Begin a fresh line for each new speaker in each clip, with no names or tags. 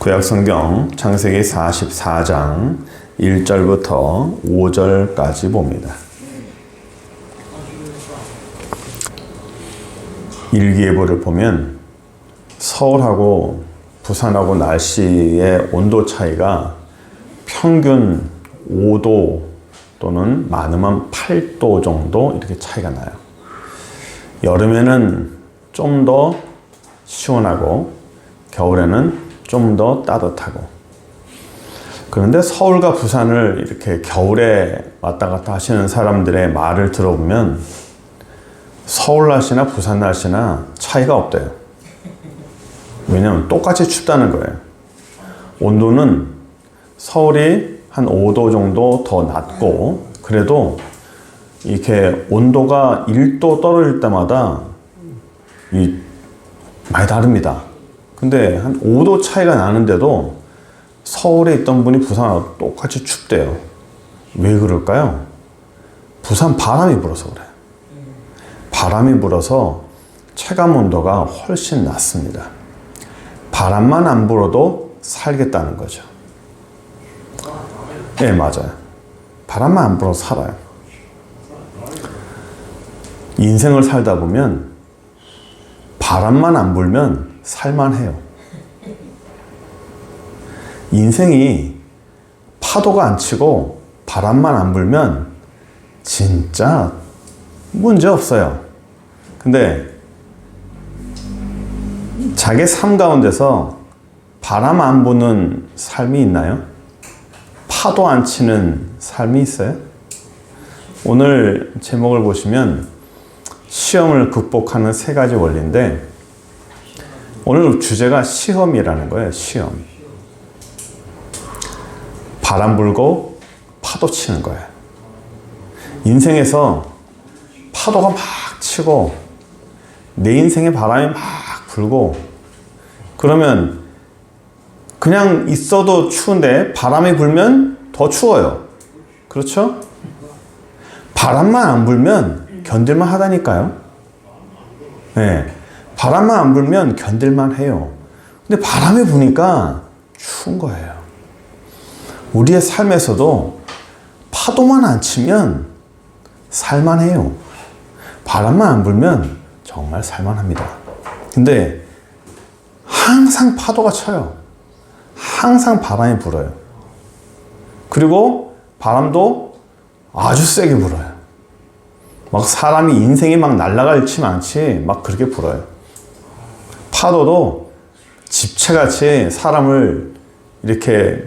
구약성경 창세기 44장 1절부터 5절까지 봅니다. 일기예보를 보면 서울하고 부산하고 날씨의 온도 차이가 평균 5도 또는 많으면 8도 정도 이렇게 차이가 나요. 여름에는 좀 더 시원하고 겨울에는 좀 더 따뜻하고. 그런데 서울과 부산을 이렇게 겨울에 왔다 갔다 하시는 사람들의 말을 들어보면 서울 날씨나 부산 날씨나 차이가 없대요. 왜냐면 똑같이 춥다는 거예요. 온도는 서울이 한 5도 정도 더 낮고, 그래도 이렇게 온도가 1도 떨어질 때마다 많이 다릅니다. 근데 한 5도 차이가 나는데도 서울에 있던 분이 부산하고 똑같이 춥대요. 왜 그럴까요? 부산 바람이 불어서 그래요. 바람이 불어서 체감 온도가 훨씬 낮습니다. 바람만 안 불어도 살겠다는 거죠. 네, 맞아요. 바람만 안 불어서 살아요. 인생을 살다 보면 바람만 안 불면 살만해요. 인생이 파도가 안 치고 바람만 안 불면 진짜 문제 없어요. 근데 자기 삶 가운데서 바람 안 부는 삶이 있나요? 파도 안 치는 삶이 있어요? 오늘 제목을 보시면 시험을 극복하는 3가지 원리인데, 오늘 주제가 시험이라는 거예요. 시험. 바람 불고 파도 치는 거예요. 인생에서 파도가 막 치고 내 인생에 바람이 막 불고, 그러면 그냥 있어도 추운데 바람이 불면 더 추워요. 그렇죠? 바람만 안 불면 견딜만 하다니까요. 네. 바람만 안 불면 견딜만 해요. 근데 바람이 부니까 추운 거예요. 우리의 삶에서도 파도만 안 치면 살만해요. 바람만 안 불면 정말 살만합니다. 근데 항상 파도가 쳐요. 항상 바람이 불어요. 그리고 바람도 아주 세게 불어요. 막 사람이 인생이 막 날아갈 치 않지 막 그렇게 불어요. 파도도 집채같이 사람을 이렇게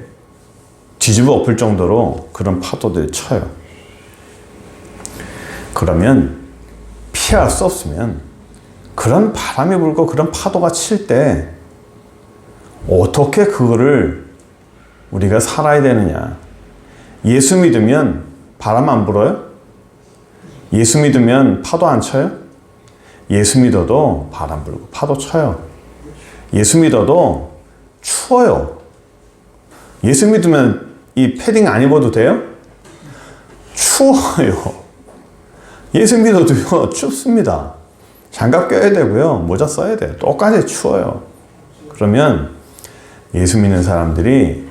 뒤집어 엎을 정도로 그런 파도들이 쳐요. 그러면 피할 수 없으면 그런 바람이 불고 그런 파도가 칠 때 어떻게 그거를 우리가 살아야 되느냐. 예수 믿으면 바람 안 불어요? 예수 믿으면 파도 안 쳐요? 예수 믿어도 바람 불고 파도 쳐요. 예수 믿어도 추워요. 예수 믿으면 이 패딩 안 입어도 돼요? 추워요. 예수 믿어도요, 춥습니다. 장갑 껴야 되고요, 모자 써야 돼요. 똑같이 추워요. 그러면 예수 믿는 사람들이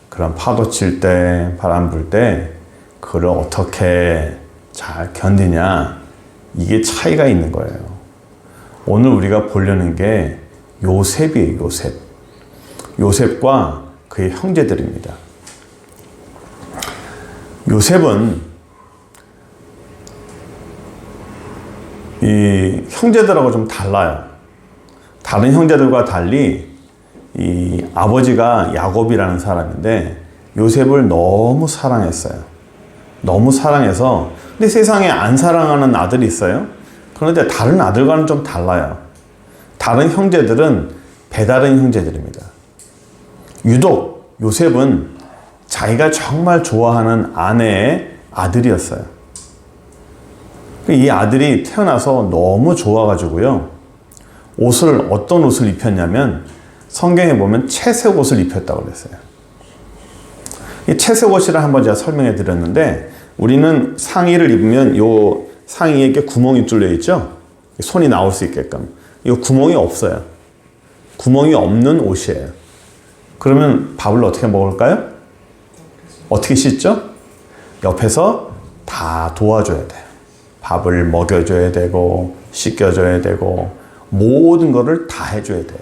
그런 파도 칠 때, 바람 불 때 그걸 어떻게 잘 견디냐, 이게 차이가 있는 거예요. 오늘 우리가 보려는 게 요셉이에요. 요셉. 요셉과 그의 형제들입니다. 요셉은 이 형제들하고 좀 달라요. 다른 형제들과 달리 이 아버지가 야곱이라는 사람인데 요셉을 너무 사랑했어요. 너무 사랑해서, 근데 세상에 안 사랑하는 아들이 있어요. 그런데 다른 아들과는 좀 달라요. 다른 형제들은 배다른 형제들입니다. 유독 요셉은 자기가 정말 좋아하는 아내의 아들이었어요. 이 아들이 태어나서 너무 좋아가지고요, 어떤 옷을 입혔냐면 성경에 보면 채색 옷을 입혔다고 그랬어요. 이 채색 옷이라 한번 제가 설명해 드렸는데, 우리는 상의를 입으면 요 상의에 이렇게 구멍이 뚫려 있죠? 손이 나올 수 있게끔. 이 구멍이 없어요. 구멍이 없는 옷이에요. 그러면 밥을 어떻게 먹을까요? 어떻게 씻죠? 옆에서 다 도와줘야 돼요. 밥을 먹여줘야 되고 씻겨줘야 되고 모든 거를 다 해줘야 돼요.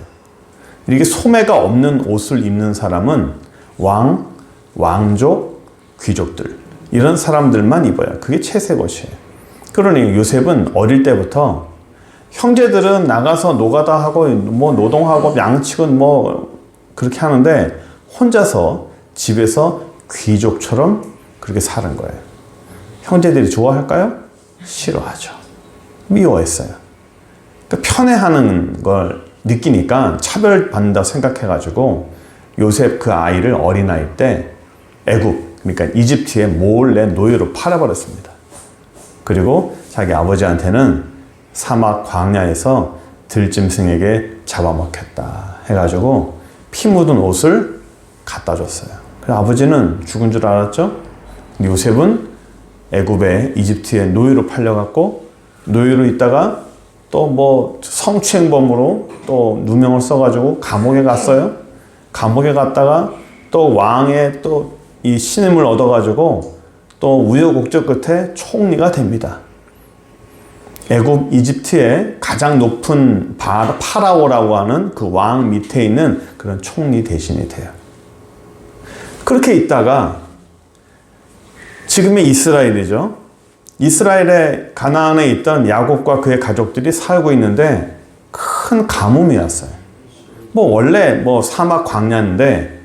이게 소매가 없는 옷을 입는 사람은 왕, 왕족, 귀족들 이런 사람들만 입어요. 그게 채색 옷이에요. 그러니 요셉은 어릴 때부터 형제들은 나가서 노가다 하고 뭐 노동하고 양치고 뭐 그렇게 하는데 혼자서 집에서 귀족처럼 그렇게 사는 거예요. 형제들이 좋아할까요? 싫어하죠. 미워했어요. 그러니까 편애하는 걸 느끼니까 차별받는다 생각해가지고 요셉 그 아이를 어린아이 때 애굽, 그러니까 이집트에 몰래 노예로 팔아버렸습니다. 그리고 자기 아버지한테는 사막 광야에서 들짐승에게 잡아먹혔다 해가지고 피 묻은 옷을 갖다 줬어요. 그래서 아버지는 죽은 줄 알았죠? 요셉은 애굽에 이집트에 노예로 팔려갖고 노예로 있다가 또 뭐 성추행범으로 또 누명을 써가지고 감옥에 갔어요. 감옥에 갔다가 또 왕의 또 이 신임을 얻어가지고 또 우여곡절 끝에 총리가 됩니다. 애굽 이집트의 가장 높은 파라오라고 하는 그 왕 밑에 있는 그런 총리 대신이 돼요. 그렇게 있다가 지금의 이스라엘이죠. 이스라엘의 가나안에 있던 야곱과 그의 가족들이 살고 있는데 큰 가뭄이 왔어요. 뭐 원래 뭐 사막 광야인데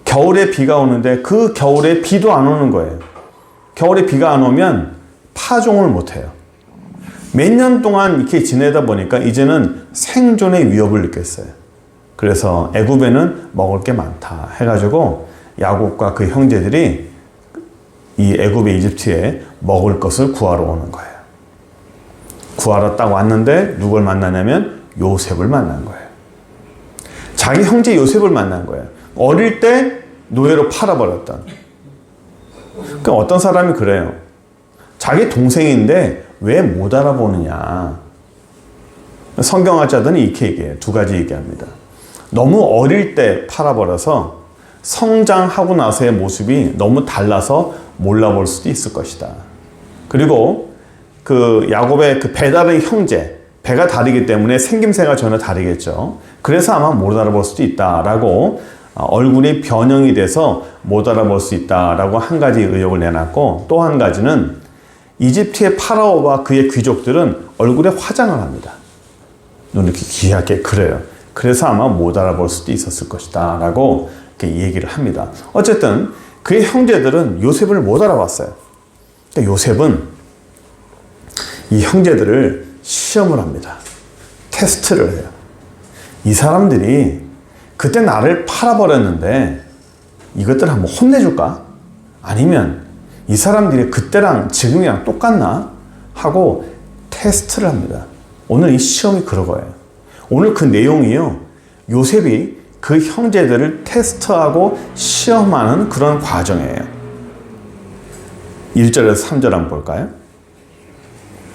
겨울에 비가 오는데 그 겨울에 비도 안 오는 거예요. 겨울에 비가 안 오면 파종을 못 해요. 몇 년 동안 이렇게 지내다 보니까 이제는 생존의 위협을 느꼈어요. 그래서 애굽에는 먹을 게 많다 해가지고 야곱과 그 형제들이 이 애굽의 이집트에 먹을 것을 구하러 오는 거예요. 구하러 딱 왔는데 누굴 만나냐면 요셉을 만난 거예요. 자기 형제 요셉을 만난 거예요. 어릴 때 노예로 팔아버렸던. 그러니까 어떤 사람이 그래요. 자기 동생인데 왜 못 알아보느냐. 성경학자들은 이렇게 얘기해요. 두 가지 얘기합니다. 너무 어릴 때 팔아버려서 성장하고 나서의 모습이 너무 달라서 몰라볼 수도 있을 것이다. 그리고 그 야곱의 그 배다른 형제, 배가 다르기 때문에 생김새가 전혀 다르겠죠. 그래서 아마 못 알아볼 수도 있다라고 얼굴이 변형이 돼서 못 알아볼 수 있다라고 한 가지 의혹을 내놨고 또 한 가지는 이집트의 파라오와 그의 귀족들은 얼굴에 화장을 합니다. 눈을 이렇게 귀하게 그려요. 그래서 아마 못 알아볼 수도 있었을 것이다 라고 이렇게 얘기를 합니다. 어쨌든 그의 형제들은 요셉을 못 알아봤어요. 그러니까 요셉은 이 형제들을 시험을 합니다. 테스트를 해요. 이 사람들이 그때 나를 팔아버렸는데 이것들을 한번 혼내줄까? 아니면 이 사람들이 그때랑 지금이랑 똑같나? 하고 테스트를 합니다. 오늘 이 시험이 그러거예요. 오늘 그 내용이요. 요셉이 그 형제들을 테스트하고 시험하는 그런 과정이에요. 1절에서 3절 한번 볼까요?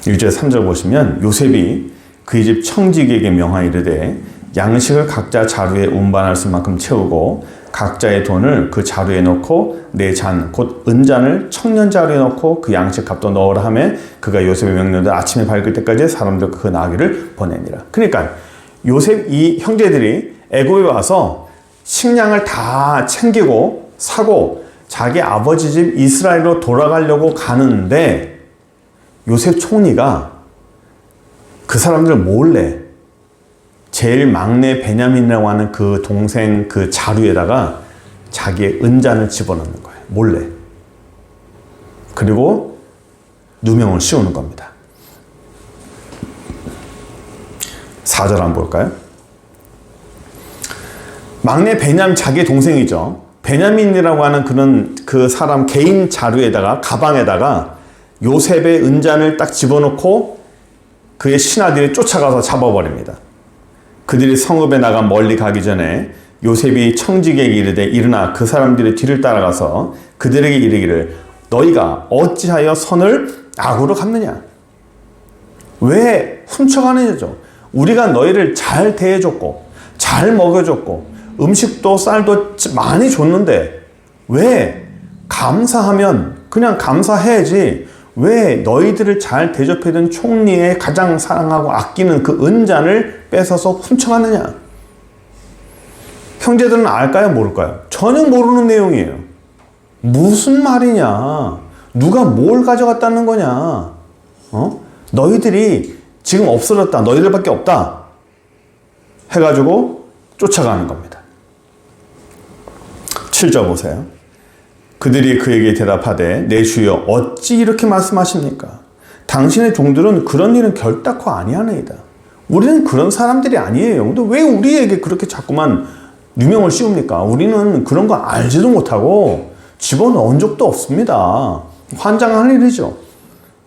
1절 3절 보시면 요셉이 그의 집 청지기에게 명하이르되 양식을 각자 자루에 운반할 수 만큼 채우고 각자의 돈을 그 자루에 넣고 내 잔 곧 은잔을 청년 자루에 넣고 그 양식 값도 넣으라 하며 그가 요셉의 명령대로 아침에 밝을 때까지 사람들 그 나귀를 보냅니다. 그러니까 요셉 이 형제들이 애굽에 와서 식량을 다 챙기고 사고 자기 아버지 집 이스라엘로 돌아가려고 가는데 요셉 총리가 그 사람들을 몰래 제일 막내 베냐민이라고 하는 그 동생 그 자루에다가 자기의 은잔을 집어넣는 거예요. 몰래. 그리고 누명을 씌우는 겁니다. 4절 한번 볼까요? 막내 베냐민 자기의 동생이죠. 베냐민이라고 하는 그런 그 사람 개인 자루에다가 가방에다가 요셉의 은잔을 딱 집어넣고 그의 신하들이 쫓아가서 잡아버립니다. 그들이 성읍에 나가 멀리 가기 전에 요셉이 청지기에게 이르되 일어나 그 사람들의 뒤를 따라가서 그들에게 이르기를 너희가 어찌하여 선을 악으로 갚느냐? 왜 훔쳐가느냐죠. 우리가 너희를 잘 대해줬고 잘 먹여줬고 음식도 쌀도 많이 줬는데 왜 감사하면 그냥 감사해야지 왜 너희들을 잘 대접해준 총리의 가장 사랑하고 아끼는 그 은잔을 뺏어서 훔쳐갔느냐? 형제들은 알까요? 모를까요? 전혀 모르는 내용이에요. 무슨 말이냐? 누가 뭘 가져갔다는 거냐? 너희들이 지금 없어졌다. 너희들밖에 없다. 해가지고 쫓아가는 겁니다. 7절 보세요. 그들이 그에게 대답하되 내 주여 어찌 이렇게 말씀하십니까? 당신의 종들은 그런 일은 결단코 아니하나이다. 우리는 그런 사람들이 아니에요. 근데 왜 우리에게 그렇게 자꾸만 누명을 씌웁니까? 우리는 그런 거 알지도 못하고 집어넣은 적도 없습니다. 환장할 일이죠.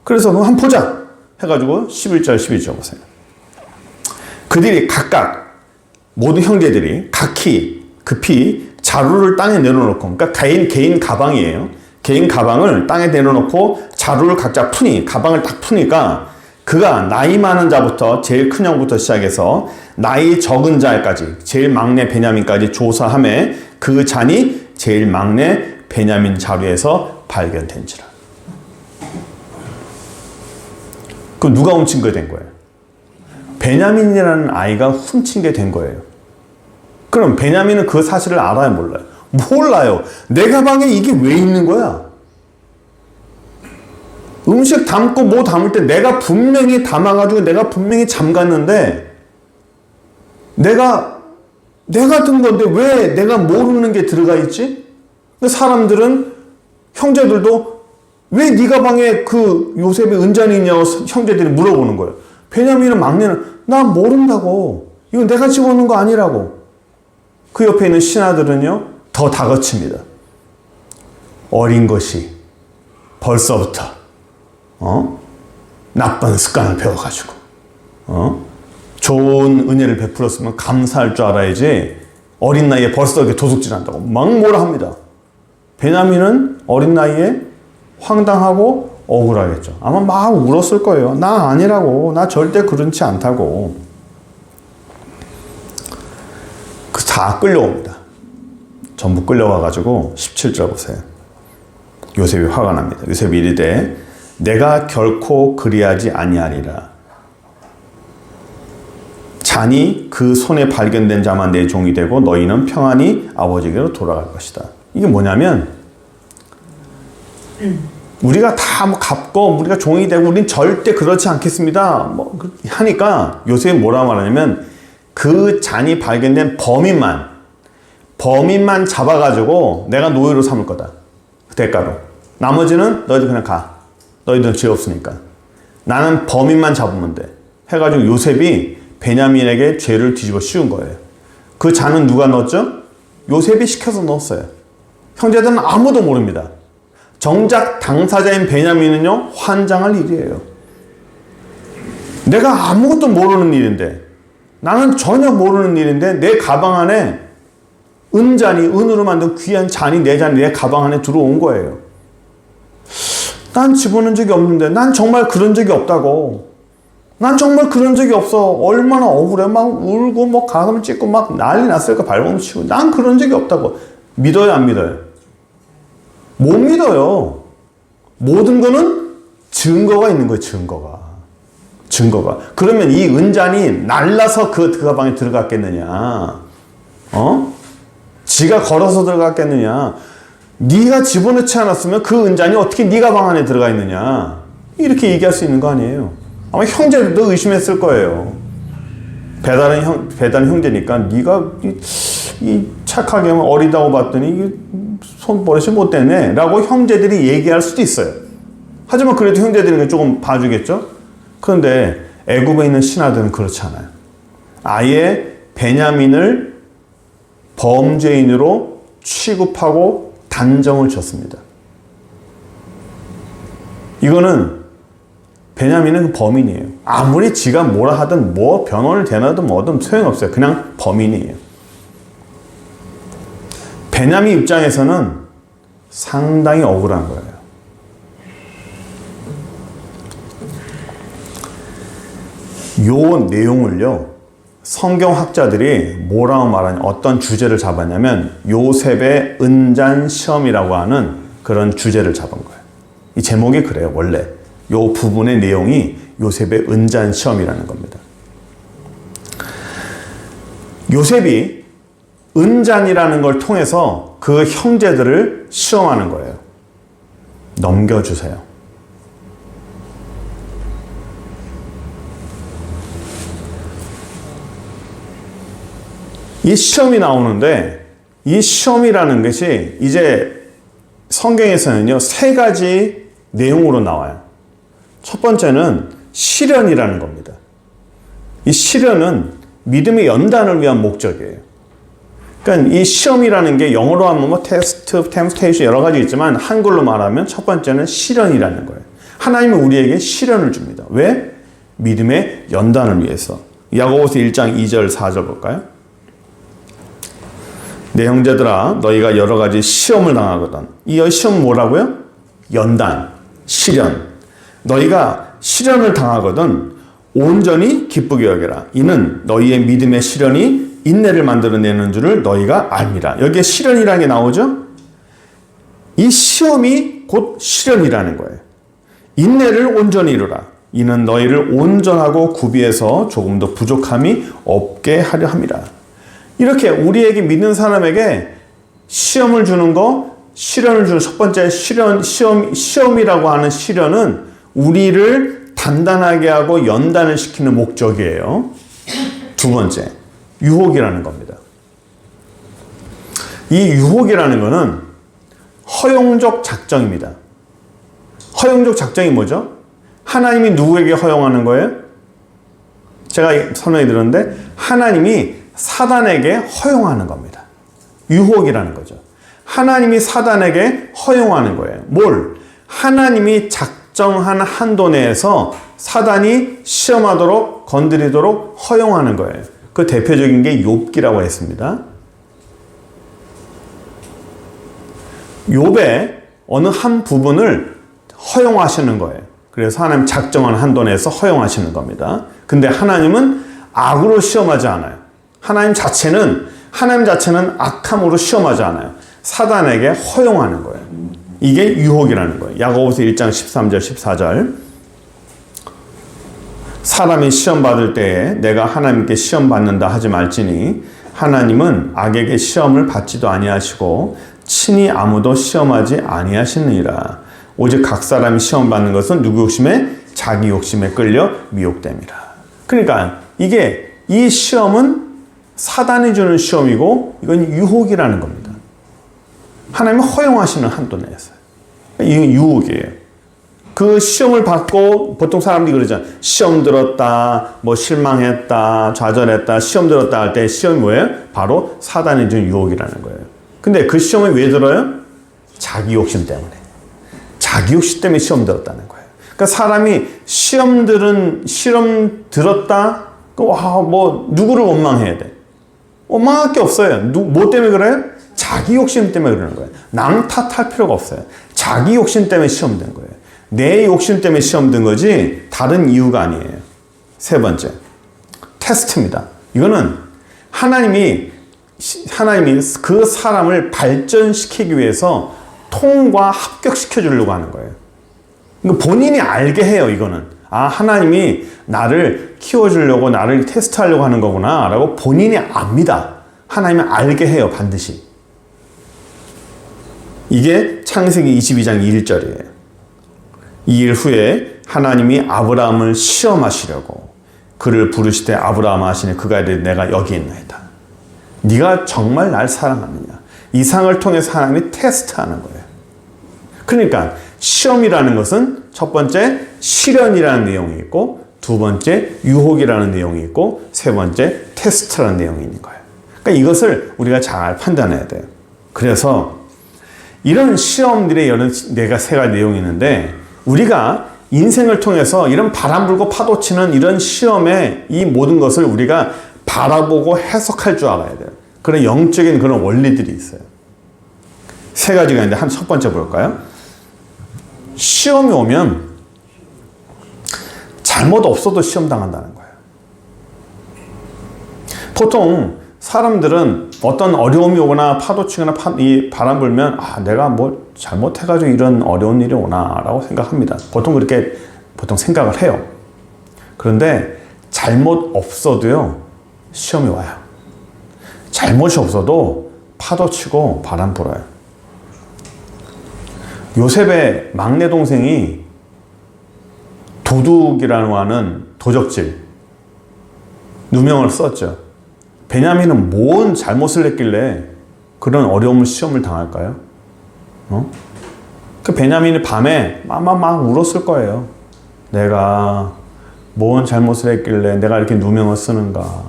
그래서 한번 보자 해가지고 11절 12절 보세요. 그들이 각각 모든 형제들이 급히 자루를 땅에 내려놓고, 그러니까 개인 가방이에요. 개인 가방을 땅에 내려놓고 자루를 각자 가방을 딱 푸니까 그가 나이 많은 자부터 제일 큰 형부터 시작해서 나이 적은 자까지 제일 막내 베냐민까지 조사함에 그 잔이 제일 막내 베냐민 자루에서 발견된지라. 그럼 누가 훔친 게 된 거예요? 베냐민이라는 아이가 훔친 게 된 거예요. 그럼 베냐민은 그 사실을 알아요, 몰라요? 몰라요. 내 가방에 이게 왜 있는 거야? 음식 담고 뭐 담을 때 내가 분명히 담아가지고 내가 분명히 잠갔는데 내가 든 건데 왜 내가 모르는 게 들어가 있지? 사람들은, 형제들도 왜 네 가방에 그 요셉의 은잔이 있냐고 형제들이 물어보는 거예요. 베냐민은 막내는 나 모른다고. 이건 내가 집어넣은 거 아니라고. 그 옆에 있는 신하들은요, 더 다그칩니다. 어린 것이 벌써부터 나쁜 습관을 배워가지고 좋은 은혜를 베풀었으면 감사할 줄 알아야지 어린 나이에 벌써 이렇게 도둑질한다고 막 뭐라 합니다. 베냐민은 어린 나이에 황당하고 억울하겠죠. 아마 막 울었을 거예요. 나 아니라고. 나 절대 그렇지 않다고. 다 끌려옵니다. 전부 끌려와가지고 17절 보세요. 요셉이 화가 납니다. 요셉이 이르되 내가 결코 그리하지 아니하리라. 잔이 그 손에 발견된 자만 내 종이 되고 너희는 평안히 아버지께로 돌아갈 것이다. 이게 뭐냐면 우리가 다 뭐 갚고 우리가 종이 되고 우린 절대 그렇지 않겠습니다. 뭐 하니까 요셉이 뭐라고 말하냐면 그 잔이 발견된 범인만 잡아가지고 내가 노예로 삼을 거다. 그 대가로. 나머지는 너희들 그냥 가. 너희들은 죄 없으니까. 나는 범인만 잡으면 돼. 해가지고 요셉이 베냐민에게 죄를 뒤집어 씌운 거예요. 그 잔은 누가 넣었죠? 요셉이 시켜서 넣었어요. 형제들은 아무도 모릅니다. 정작 당사자인 베냐민은요, 환장할 일이에요. 내가 아무것도 모르는 일인데, 나는 전혀 모르는 일인데 내 가방 안에 은으로 만든 귀한 잔이 내 가방 안에 들어온 거예요. 난 집어넣은 적이 없는데, 난 정말 그런 적이 없다고. 난 정말 그런 적이 없어. 얼마나 억울해. 막 울고 뭐 가슴을 찢고 막 난리 났을까. 발버둥 치고. 난 그런 적이 없다고. 믿어요, 안 믿어요? 못 믿어요. 모든 거는 증거가 있는 거예요, 증거가. 그러면 이 은잔이 날라서 그 가방에 들어갔겠느냐? 지가 걸어서 들어갔겠느냐? 네가 집어넣지 않았으면 그 은잔이 어떻게 네 가방 안에 들어가 있느냐? 이렇게 얘기할 수 있는 거 아니에요. 아마 형제들도 의심했을 거예요. 배달은 형제니까 네가 이 착하게 어리다고 봤더니 손버릇이 못되네 라고 형제들이 얘기할 수도 있어요. 하지만 그래도 형제들이 조금 봐주겠죠? 그런데 애굽에 있는 신하들은 그렇지 않아요. 아예 베냐민을 범죄인으로 취급하고 단정을 졌습니다. 이거는 베냐민은 범인이에요. 아무리 지가 뭐라 하든 뭐 변호를 대나든 뭐든 소용없어요. 그냥 범인이에요. 베냐민 입장에서는 상당히 억울한 거예요. 요 내용을요, 성경학자들이 뭐라고 말하냐, 어떤 주제를 잡았냐면 요셉의 은잔 시험이라고 하는 그런 주제를 잡은 거예요. 이 제목이 그래요. 원래 요 부분의 내용이 요셉의 은잔 시험이라는 겁니다. 요셉이 은잔이라는 걸 통해서 그 형제들을 시험하는 거예요. 넘겨주세요. 이 시험이 나오는데, 이 시험이라는 것이 이제 성경에서는요, 3가지 내용으로 나와요. 첫 번째는 시련이라는 겁니다. 이 시련은 믿음의 연단을 위한 목적이에요. 그러니까 이 시험이라는 게 영어로 하면 뭐 테스트, 템스테이션 여러 가지 있지만 한글로 말하면 첫 번째는 시련이라는 거예요. 하나님은 우리에게 시련을 줍니다. 왜? 믿음의 연단을 위해서. 야고보서 1장 2절 4절 볼까요? 내 형제들아 너희가 여러 가지 시험을 당하거든. 이 시험은 뭐라고요? 연단, 시련. 너희가 시련을 당하거든 온전히 기쁘게 여겨라. 이는 너희의 믿음의 시련이 인내를 만들어내는 줄을 너희가 압니다. 여기에 시련이라는 게 나오죠? 이 시험이 곧 시련이라는 거예요. 인내를 온전히 이루라. 이는 너희를 온전하고 구비해서 조금 더 부족함이 없게 하려 함이라. 이렇게 우리에게 믿는 사람에게 시험을 주는 거, 시련을 주는 첫 번째 시험이라고 하는 시련은 우리를 단단하게 하고 연단을 시키는 목적이에요. 두 번째, 유혹이라는 겁니다. 이 유혹이라는 것은 허용적 작정입니다. 허용적 작정이 뭐죠? 하나님이 누구에게 허용하는 거예요? 제가 설명해 드렸는데 하나님이 사단에게 허용하는 겁니다. 유혹이라는 거죠. 하나님이 사단에게 허용하는 거예요. 뭘? 하나님이 작정한 한도 내에서 사단이 시험하도록 건드리도록 허용하는 거예요. 그 대표적인 게 욥기라고 했습니다. 욥의 어느 한 부분을 허용하시는 거예요. 그래서 하나님 작정한 한도 내에서 허용하시는 겁니다. 근데 하나님은 악으로 시험하지 않아요. 하나님 자체는 악함으로 시험하지 않아요. 사단에게 허용하는 거예요. 이게 유혹이라는 거예요. 야고보서 1장 13절 14절 사람이 시험받을 때에 내가 하나님께 시험받는다 하지 말지니 하나님은 악에게 시험을 받지도 아니하시고 친히 아무도 시험하지 아니하시느니라. 오직 각 사람이 시험받는 것은 누구 욕심에? 자기 욕심에 끌려 미혹됨이라. 그러니까 이 시험은 사단이 주는 시험이고 이건 유혹이라는 겁니다. 하나님은 허용하시는 한도 내에서. 이건 유혹이에요. 그 시험을 받고 보통 사람들이 그러잖아요. 시험 들었다, 뭐 실망했다, 좌절했다, 시험 들었다 할 때 시험이 뭐예요? 바로 사단이 준 유혹이라는 거예요. 근데 그 시험이 왜 들어요? 자기 욕심 때문에. 자기 욕심 때문에 시험 들었다는 거예요. 그러니까 사람이 시험 들었다, 뭐 누구를 원망해야 돼? 원망할 게 없어요. 뭐 때문에 그래요? 자기 욕심 때문에 그러는 거예요. 남 탓할 필요가 없어요. 자기 욕심 때문에 시험된 거예요. 내 욕심 때문에 시험된 거지 다른 이유가 아니에요. 세 번째, 테스트입니다. 이거는 하나님이 그 사람을 발전시키기 위해서 통과 합격시켜 주려고 하는 거예요. 본인이 알게 해요. 이거는 하나님이 나를 키워주려고 나를 테스트하려고 하는 거구나 라고 본인이 압니다. 하나님은 알게 해요. 반드시. 이게 창세기 22장 1절이에요. 2일 후에 하나님이 아브라함을 시험하시려고 그를 부르시되 아브라함 하시니 그가 이르되 내가 여기 있나이다. 네가 정말 날 사랑하느냐. 이 상을 통해서 하나님이 테스트하는 거예요. 그러니까 시험이라는 것은 첫 번째 시련이라는 내용이 있고 두 번째 유혹이라는 내용이 있고 세 번째 테스트라는 내용이 있는 거예요. 그러니까 이것을 우리가 잘 판단해야 돼요. 그래서 이런 시험들의 내가 세 가지 내용이 있는데 우리가 인생을 통해서 이런 바람 불고 파도 치는 이런 시험의 이 모든 것을 우리가 바라보고 해석할 줄 알아야 돼요. 그런 영적인 그런 원리들이 있어요. 세 가지가 있는데 첫 번째 볼까요? 시험이 오면 잘못 없어도 시험 당한다는 거예요. 보통 사람들은 어떤 어려움이 오거나 파도 치거나 이 바람 불면 내가 뭘 잘못해가지고 이런 어려운 일이 오나 라고 생각합니다. 보통 그렇게 생각을 해요. 그런데 잘못 없어도요 시험이 와요. 잘못이 없어도 파도 치고 바람 불어요. 요셉의 막내 동생이 도둑이라고 하는 도적질 누명을 썼죠. 베냐민은 뭔 잘못을 했길래 그런 어려움을 시험을 당할까요? 그 베냐민이 밤에 막 울었을 거예요. 내가 뭔 잘못을 했길래 내가 이렇게 누명을 쓰는가?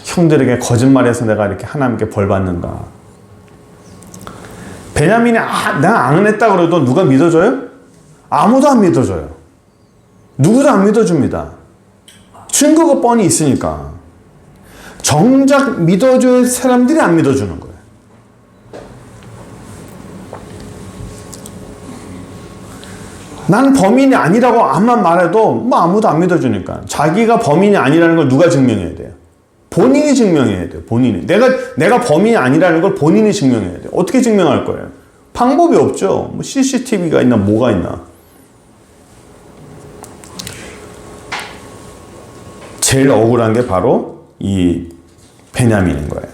형들에게 거짓말해서 내가 이렇게 하나님께 벌 받는가? 베냐민이 내가 안 했다 그래도 누가 믿어줘요? 아무도 안 믿어줘요. 누구도 안 믿어줍니다. 증거가 뻔히 있으니까. 정작 믿어줄 사람들이 안 믿어주는 거예요. 난 범인이 아니라고 암만 말해도 아무도 안 믿어주니까. 자기가 범인이 아니라는 걸 누가 증명해야 돼요? 본인이 증명해야 돼요. 본인이. 내가 범인이 아니라는 걸 본인이 증명해야 돼요. 어떻게 증명할 거예요? 방법이 없죠. 뭐 CCTV가 있나 뭐가 있나. 제일 억울한 게 바로 이 베냐민인 거예요.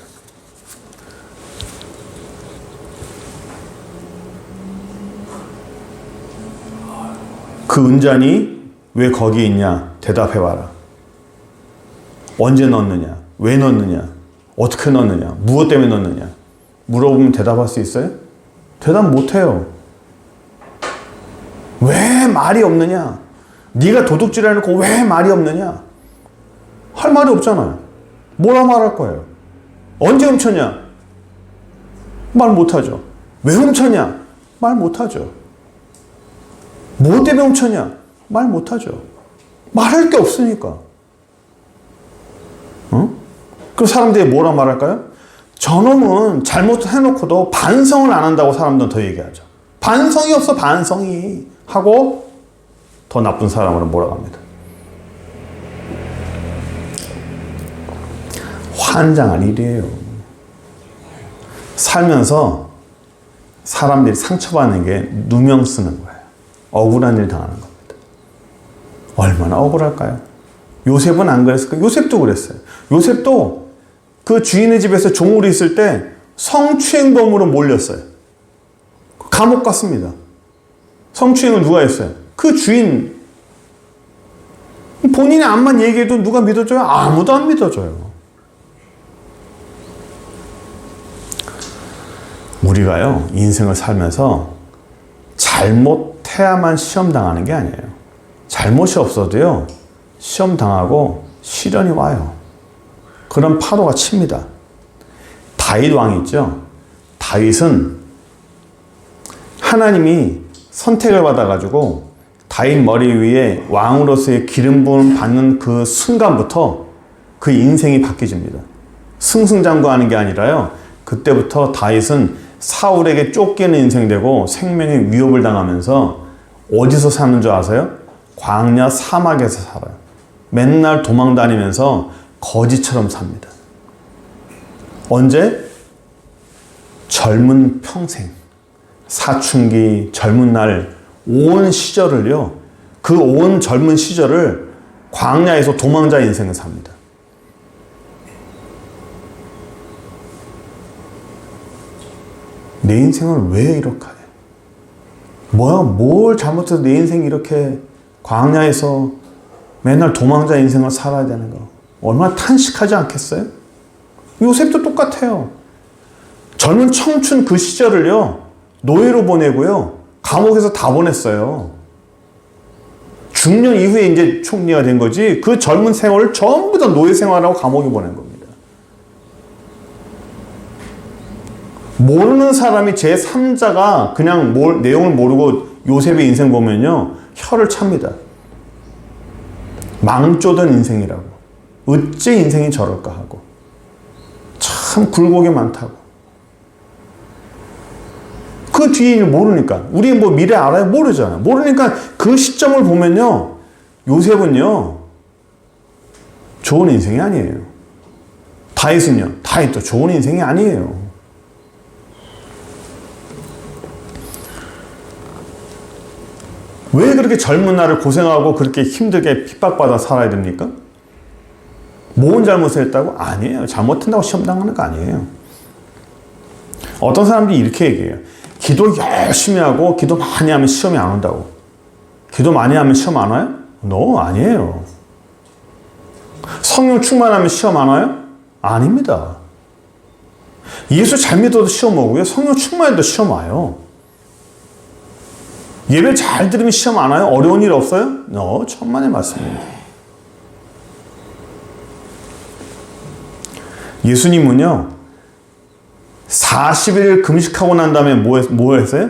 그 은잔이 왜 거기 있냐? 대답해봐라. 언제 넣느냐? 왜 넣느냐? 어떻게 넣느냐? 무엇 때문에 넣느냐? 물어보면 대답할 수 있어요? 대답 못해요. 왜 말이 없느냐? 네가 도둑질 해놓고 왜 말이 없느냐? 할 말이 없잖아요. 뭐라 말할 거예요? 언제 훔쳤냐? 말 못하죠. 왜 훔쳤냐? 말 못하죠. 뭐 때문에 훔쳤냐? 말 못하죠. 말할 게 없으니까. 그 사람들이 뭐라 말할까요? 저놈은 잘못해놓고도 반성을 안 한다고 사람들은 더 얘기하죠. 반성이 없어, 반성이. 하고 더 나쁜 사람으로 몰아갑니다. 환장한 일이에요. 살면서 사람들이 상처받는 게 누명 쓰는 거예요. 억울한 일 당하는 겁니다. 얼마나 억울할까요? 요셉은 안 그랬을까요? 요셉도 그랬어요. 요셉도 그 주인의 집에서 종으로 있을 때 성추행범으로 몰렸어요. 감옥 갔습니다. 성추행을 누가 했어요? 그 주인. 본인이 암만 얘기해도 누가 믿어줘요? 아무도 안 믿어줘요. 우리가요, 인생을 살면서 잘못해야만 시험 당하는 게 아니에요. 잘못이 없어도요, 시험 당하고 시련이 와요. 그런 파도가 칩니다. 다윗 왕이 있죠. 다윗은 하나님이 선택을 받아가지고 다윗 머리 위에 왕으로서의 기름 부음 받는 그 순간부터 그 인생이 바뀌집니다. 승승장구하는 게 아니라요. 그때부터 다윗은 사울에게 쫓기는 인생 되고 생명의 위협을 당하면서 어디서 사는 줄 아세요? 광야 사막에서 살아요. 맨날 도망 다니면서 거지처럼 삽니다. 언제? 젊은 평생, 사춘기, 젊은 날, 온 시절을요, 그 온 젊은 시절을 광야에서 도망자 인생을 삽니다. 내 인생을 왜 이렇게 해? 뭘 잘못해서 내 인생이 이렇게 광야에서 맨날 도망자 인생을 살아야 되는 거. 얼마나 탄식하지 않겠어요? 요셉도 똑같아요. 젊은 청춘 그 시절을요, 노예로 보내고요, 감옥에서 다 보냈어요. 중년 이후에 이제 총리가 된 거지, 그 젊은 생활을 전부 다 노예 생활하고 감옥에 보낸 겁니다. 모르는 사람이 제3자가 그냥 내용을 모르고 요셉의 인생 보면요, 혀를 찹니다. 망조던 인생이라고. 어째 인생이 저럴까 하고. 참 굴곡이 많다고. 그 뒤에 모르니까. 우리 뭐 미래 알아요? 모르잖아요. 모르니까 그 시점을 보면요, 요셉은요, 좋은 인생이 아니에요. 다윗은요? 다윗도 좋은 인생이 아니에요. 왜 그렇게 젊은 날을 고생하고 그렇게 힘들게 핍박받아 살아야 됩니까? 뭔 잘못을 했다고? 아니에요. 잘못한다고 시험 당하는 거 아니에요. 어떤 사람들이 이렇게 얘기해요. 기도 열심히 하고 기도 많이 하면 시험이 안 온다고. 기도 많이 하면 시험 안 와요? No, 아니에요. 성령 충만하면 시험 안 와요? 아닙니다. 예수 잘 믿어도 시험 오고요. 성령 충만해도 시험 와요. 예배 잘 들으면 시험 안 와요? 어려운 일 없어요? No, 천만의 말씀입니다. 예수님은요, 40일 금식하고 난 다음에 뭐 했어요?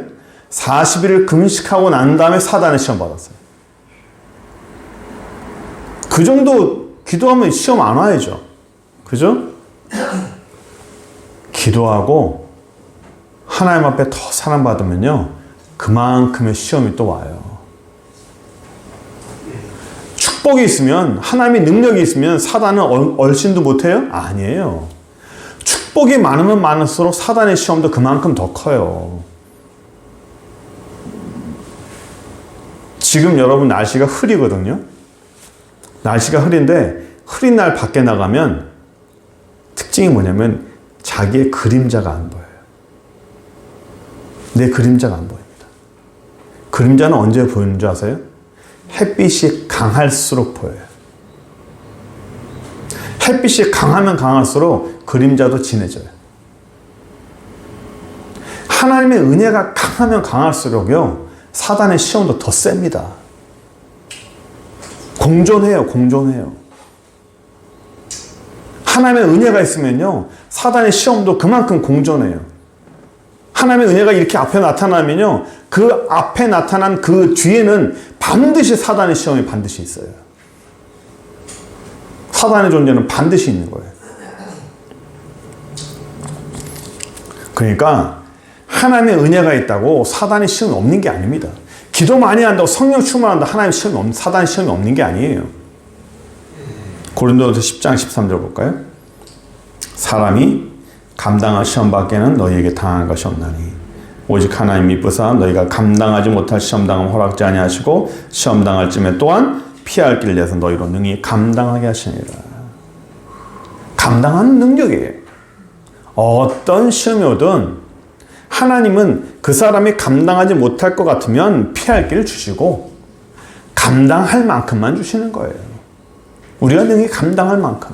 40일을 금식하고 난 다음에 사단의 시험 받았어요. 그 정도 기도하면 시험 안 와야죠. 그죠? 기도하고 하나님 앞에 더 사랑받으면요, 그만큼의 시험이 또 와요. 축복이 있으면, 하나님의 능력이 있으면 사단은 얼씬도 못해요? 아니에요. 축복이 많으면 많을수록 사단의 시험도 그만큼 더 커요. 지금 여러분 날씨가 흐리거든요. 날씨가 흐린데 흐린 날 밖에 나가면 특징이 뭐냐면 자기의 그림자가 안 보여요. 내 그림자가 안 보입니다. 그림자는 언제 보이는 줄 아세요? 햇빛이 강할수록 보여요. 햇빛이 강하면 강할수록 그림자도 진해져요. 하나님의 은혜가 강하면 강할수록요, 사단의 시험도 더 셉니다. 공존해요. 하나님의 은혜가 있으면요, 사단의 시험도 그만큼 공존해요. 하나님의 은혜가 이렇게 앞에 나타나면요, 그 앞에 나타난 그 뒤에는 반드시 사단의 시험이 반드시 있어요. 사단의 존재는 반드시 있는 거예요. 그러니까 하나님의 은혜가 있다고 사단의 시험이 없는 게 아닙니다. 기도 많이 한다고 성령 충만한다고 사단의 시험이 없는 게 아니에요. 고린도전서 10장 13절 볼까요? 사람이 감당할 시험 밖에는 너희에게 당한 것이 없나니 오직 하나님 미쁘사 너희가 감당하지 못할 시험 당함 허락지 아니하시고 시험 당할 쯤에 또한 피할 길을 내서 너희로 능히 감당하게 하시니라. 감당하는 능력이에요. 어떤 시험이 오든 하나님은 그 사람이 감당하지 못할 것 같으면 피할 길을 주시고 감당할 만큼만 주시는 거예요. 우리가 능히 감당할 만큼,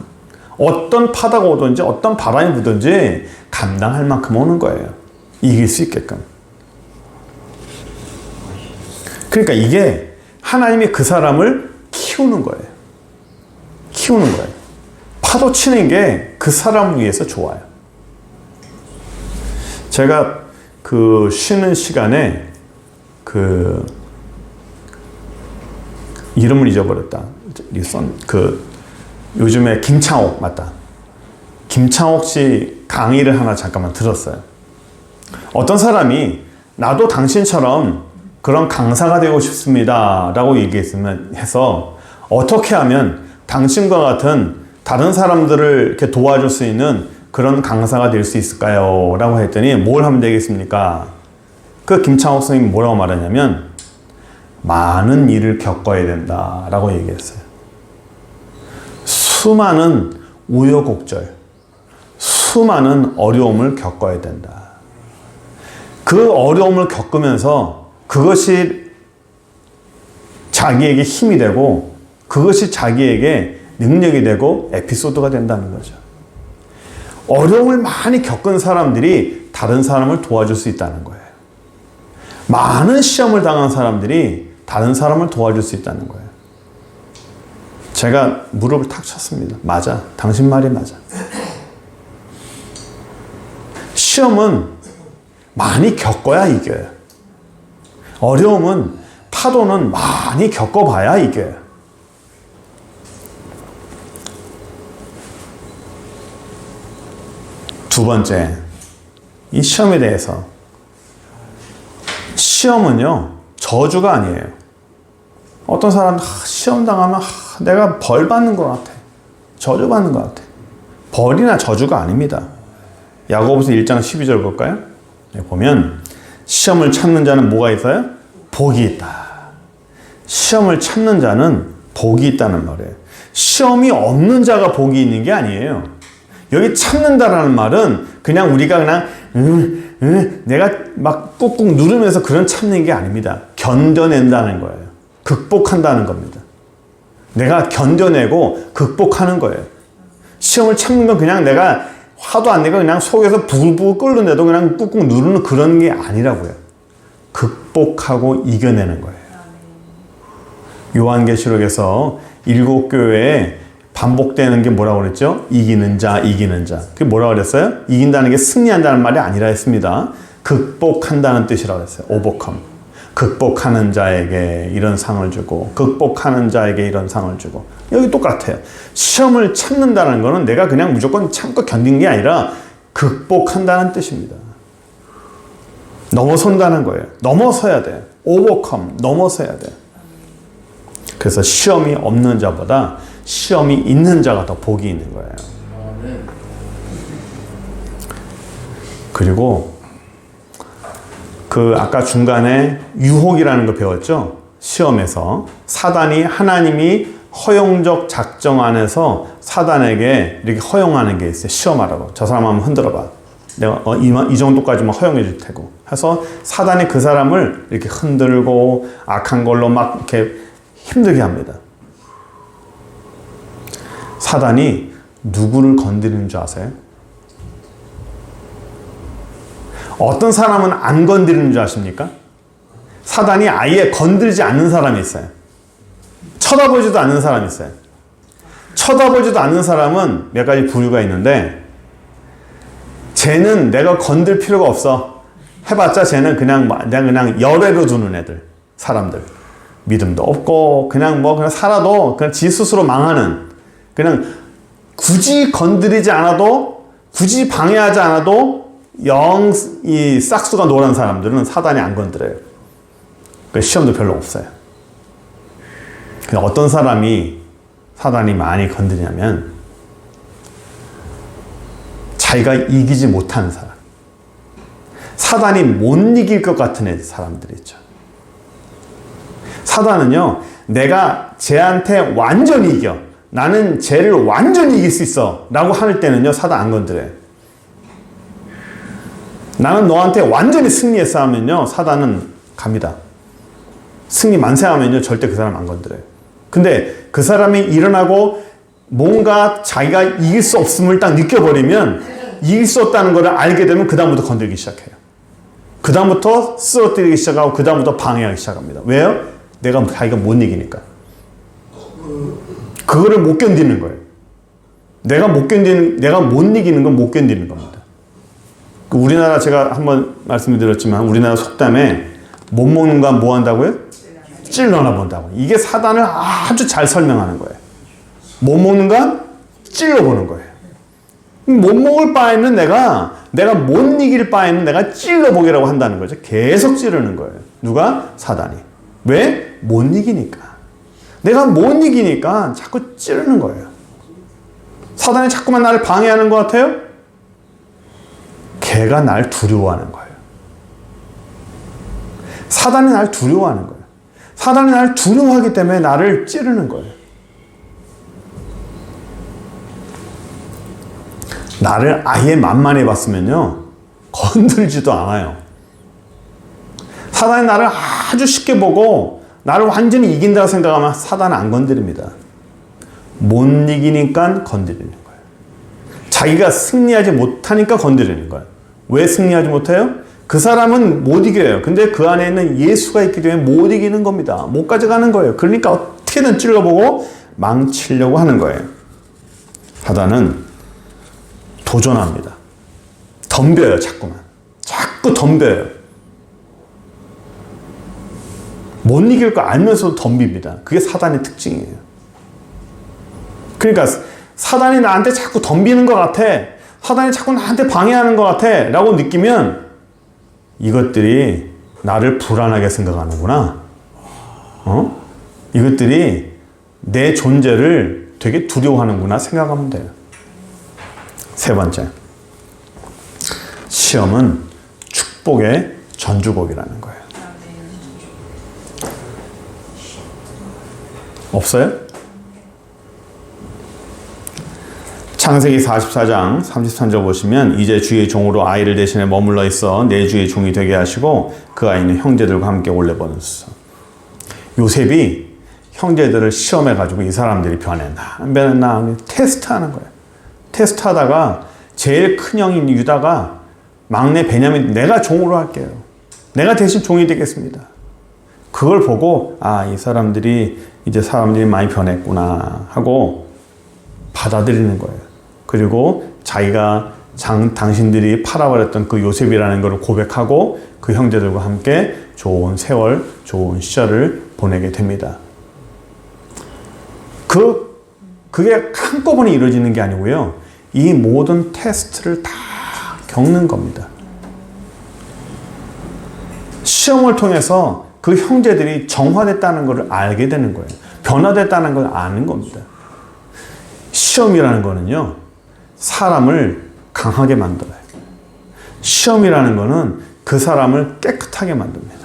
어떤 파다가 오든지 어떤 바람이 부든지 감당할 만큼 오는 거예요. 이길 수 있게끔. 그러니까 이게 하나님이 그 사람을 키우는 거예요. 키우는 거예요. 파도 치는 게 그 사람을 위해서 좋아요. 제가 그 쉬는 시간에 이름을 잊어버렸다. 요즘에 김창옥, 맞다. 김창옥 씨 강의를 하나 잠깐만 들었어요. 어떤 사람이 나도 당신처럼 그런 강사가 되고 싶습니다 라고 해서 어떻게 하면 당신과 같은 다른 사람들을 이렇게 도와줄 수 있는 그런 강사가 될 수 있을까요? 라고 했더니 뭘 하면 되겠습니까? 그 김창옥 선생님이 뭐라고 말하냐면 많은 일을 겪어야 된다 라고 얘기했어요. 수많은 우여곡절, 수많은 어려움을 겪어야 된다. 그 어려움을 겪으면서 그것이 자기에게 힘이 되고 그것이 자기에게 능력이 되고 에피소드가 된다는 거죠. 어려움을 많이 겪은 사람들이 다른 사람을 도와줄 수 있다는 거예요. 많은 시험을 당한 사람들이 다른 사람을 도와줄 수 있다는 거예요. 제가 무릎을 탁 쳤습니다. 맞아. 당신 말이 맞아. 시험은 많이 겪어야 이겨요. 어려움은, 파도는 많이 겪어봐야 이겨요. 두 번째, 이 시험에 대해서. 시험은요, 저주가 아니에요. 어떤 사람은 시험 당하면 내가 벌 받는 것 같아. 저주 받는 것 같아. 벌이나 저주가 아닙니다. 야고보서 1장 12절 볼까요? 네, 보면 시험을 참는 자는 뭐가 있어요? 복이 있다. 시험을 참는 자는 복이 있다는 말이에요. 시험이 없는 자가 복이 있는 게 아니에요. 여기 참는다라는 말은 그냥 우리가 그냥 내가 막 꾹꾹 누르면서 그런 참는 게 아닙니다. 견뎌낸다는 거예요. 극복한다는 겁니다. 내가 견뎌내고 극복하는 거예요. 시험을 참는 건 그냥 내가 화도 안 내고 그냥 속에서 부글부글 끓는데도 그냥 꾹꾹 누르는 그런 게 아니라고요. 극복하고 이겨내는 거예요. 요한계시록에서 7교회에 반복되는 게 뭐라고 그랬죠? 이기는 자, 이기는 자. 그게 뭐라고 그랬어요? 이긴다는 게 승리한다는 말이 아니라 했습니다. 극복한다는 뜻이라고 했어요. overcome. 극복하는 자에게 이런 상을 주고, 극복하는 자에게 이런 상을 주고. 여기 똑같아요. 시험을 참는다는 거는 내가 그냥 무조건 참고 견딘 게 아니라 극복한다는 뜻입니다. 넘어선다는 거예요. 넘어서야 돼요. overcome, 넘어서야 돼요. 그래서 시험이 없는 자보다 시험이 있는 자가 더 복이 있는 거예요. 그리고 아까 중간에 유혹이라는 거 배웠죠? 시험에서 사단이 하나님이 허용적 작정 안에서 사단에게 이렇게 허용하는 게 있어요. 시험하라고. 저 사람 한번 흔들어봐. 내가 이 정도까지만 허용해 줄 테고. 해서 사단이 그 사람을 이렇게 흔들고 악한 걸로 막 이렇게 힘들게 합니다. 사단이 누구를 건드리는 줄 아세요? 어떤 사람은 안 건드리는 줄 아십니까? 사단이 아예 건드리지 않는 사람이 있어요. 쳐다보지도 않는 사람이 있어요. 쳐다보지도 않는 사람은 몇 가지 부류가 있는데, 쟤는 내가 건들 필요가 없어. 해봤자 쟤는 그냥 열애로 두는 애들, 사람들. 믿음도 없고, 그냥 살아도 그냥 지 스스로 망하는, 그냥 굳이 건드리지 않아도, 굳이 방해하지 않아도 이 싹수가 노란 사람들은 사단이 안 건드려요. 시험도 별로 없어요. 어떤 사람이 사단이 많이 건드리냐면 자기가 이기지 못하는 사람. 사단이 못 이길 것 같은 사람들이 있죠. 사단은요, 내가 쟤한테 완전히 이겨. 나는 쟤를 완전히 이길 수 있어. 라고 할 때는요, 사단 안 건드려요. 나는 너한테 완전히 승리했어 하면요, 사단은 갑니다. 승리 만세하면요, 절대 그 사람 안 건드려요. 근데 그 사람이 일어나고 뭔가 자기가 이길 수 없음을 딱 느껴버리면, 이길 수 없다는 걸 알게 되면 그다음부터 건들기 시작해요. 그다음부터 쓰러뜨리기 시작하고 그다음부터 방해하기 시작합니다. 왜요? 자기가 못 이기니까. 그거를 못 견디는 거예요. 내가 못 이기는 건 못 견디는 겁니다. 우리나라 제가 한번 말씀드렸지만 우리나라 속담에 못 먹는 건 뭐 한다고요? 찔러나 본다고. 이게 사단을 아주 잘 설명하는 거예요. 못 먹는 건 찔러보는 거예요. 못 먹을 바에는 내가 못 이길 바에는 내가 찔러보기라고 한다는 거죠. 계속 찌르는 거예요. 누가? 사단이. 왜? 못 이기니까. 내가 못 이기니까 자꾸 찌르는 거예요. 사단이 자꾸만 나를 방해하는 것 같아요? 걔가 날 두려워하는 거예요. 사단이 날 두려워하는 거예요. 사단이 날 두려워하기 때문에 나를 찌르는 거예요. 나를 아예 만만해 봤으면요, 건들지도 않아요. 사단이 나를 아주 쉽게 보고 나를 완전히 이긴다고 생각하면 사단은 안 건드립니다. 못 이기니까 건드리는 거예요. 자기가 승리하지 못하니까 건드리는 거예요. 왜 승리하지 못해요? 그 사람은 못 이겨요. 근데 그 안에 있는 예수가 있기 때문에 못 이기는 겁니다. 못 가져가는 거예요. 그러니까 어떻게든 찔러보고 망치려고 하는 거예요. 사단은 도전합니다. 덤벼요, 자꾸만. 자꾸 덤벼요. 못 이길 거 알면서도 덤빕니다. 그게 사단의 특징이에요. 그러니까 사단이 나한테 자꾸 덤비는 것 같아. 사단이 자꾸 나한테 방해하는 것 같아. 라고 느끼면 이것들이 나를 불안하게 생각하는구나. 이것들이 내 존재를 되게 두려워하는구나 생각하면 돼요. 세 번째, 시험은 축복의 전주곡이라는 거예요. 없어요? 창세기 44장 33절 보시면 이제 주의 종으로 아이를 대신에 머물러 있어 내 주의 종이 되게 하시고 그 아이는 형제들과 함께 올래 보냈어. 요셉이 형제들을 시험해가지고 이 사람들이 변했나 테스트하는 거예요. 테스트하다가 제일 큰 형인 유다가 막내 베냐민 내가 종으로 할게요. 내가 대신 종이 되겠습니다. 그걸 보고 이 사람들이 이제 사람들이 많이 변했구나 하고 받아들이는 거예요. 그리고 자기가 당신들이 팔아버렸던 그 요셉이라는 것을 고백하고 그 형제들과 함께 좋은 세월, 좋은 시절을 보내게 됩니다. 그게 한꺼번에 이루어지는 게 아니고요. 이 모든 테스트를 다 겪는 겁니다. 시험을 통해서 그 형제들이 정화됐다는 것을 알게 되는 거예요. 변화됐다는 걸 아는 겁니다. 시험이라는 거는요, 사람을 강하게 만들어요. 시험이라는 거는 그 사람을 깨끗하게 만듭니다.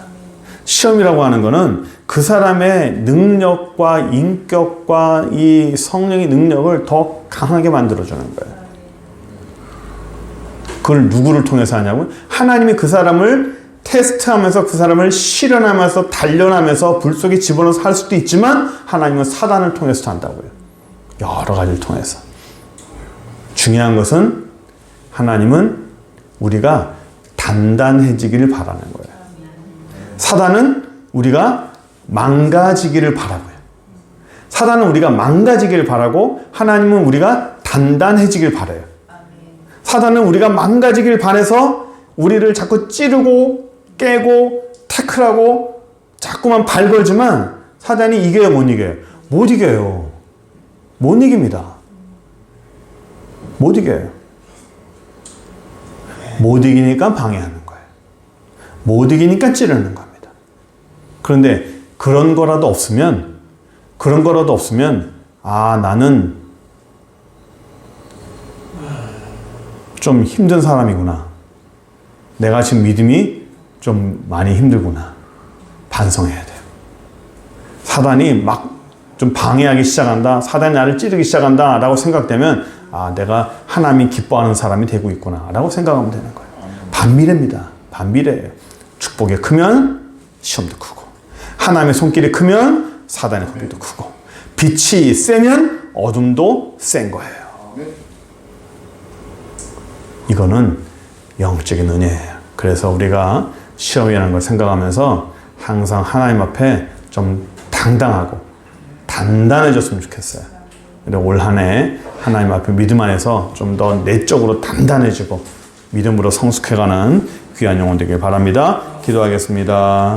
시험이라고 하는 거는 그 사람의 능력과 인격과 이 성령의 능력을 더 강하게 만들어주는 거예요. 그걸 누구를 통해서 하냐고요? 하나님이 그 사람을 테스트하면서 그 사람을 실현하면서 단련하면서 불 속에 집어넣어서 할 수도 있지만 하나님은 사단을 통해서도 한다고요. 여러 가지를 통해서. 중요한 것은 하나님은 우리가 단단해지기를 바라는 거예요. 사단은 우리가 망가지기를 바라고요. 사단은 우리가 망가지기를 바라고 하나님은 우리가 단단해지기를 바라요. 사단은 우리가 망가지기를 바라서 우리를 자꾸 찌르고 깨고 태클하고 자꾸만 발걸지만 사단이 이겨요, 못 이겨요? 못 이겨요. 못 이깁니다. 못 이겨요. 못 이기니까 방해하는 거예요. 못 이기니까 찌르는 겁니다. 그런데 그런 거라도 없으면 나는 좀 힘든 사람이구나. 내가 지금 믿음이 좀 많이 힘들구나. 반성해야 돼요. 사단이 막 좀 방해하기 시작한다. 사단이 나를 찌르기 시작한다. 라고 생각되면 내가 하나님이 기뻐하는 사람이 되고 있구나. 라고 생각하면 되는 거예요. 반비례입니다. 반비례예요. 축복이 크면 시험도 크고 하나님의 손길이 크면 사단의 손길도 크고 빛이 세면 어둠도 센 거예요. 이거는 영적인 은혜예요. 그래서 우리가 시험이라는 걸 생각하면서 항상 하나님 앞에 좀 당당하고 단단해졌으면 좋겠어요. 올 한 해 하나님 앞에 믿음 안에서 좀 더 내적으로 단단해지고 믿음으로 성숙해가는 귀한 영혼 되길 바랍니다. 기도하겠습니다.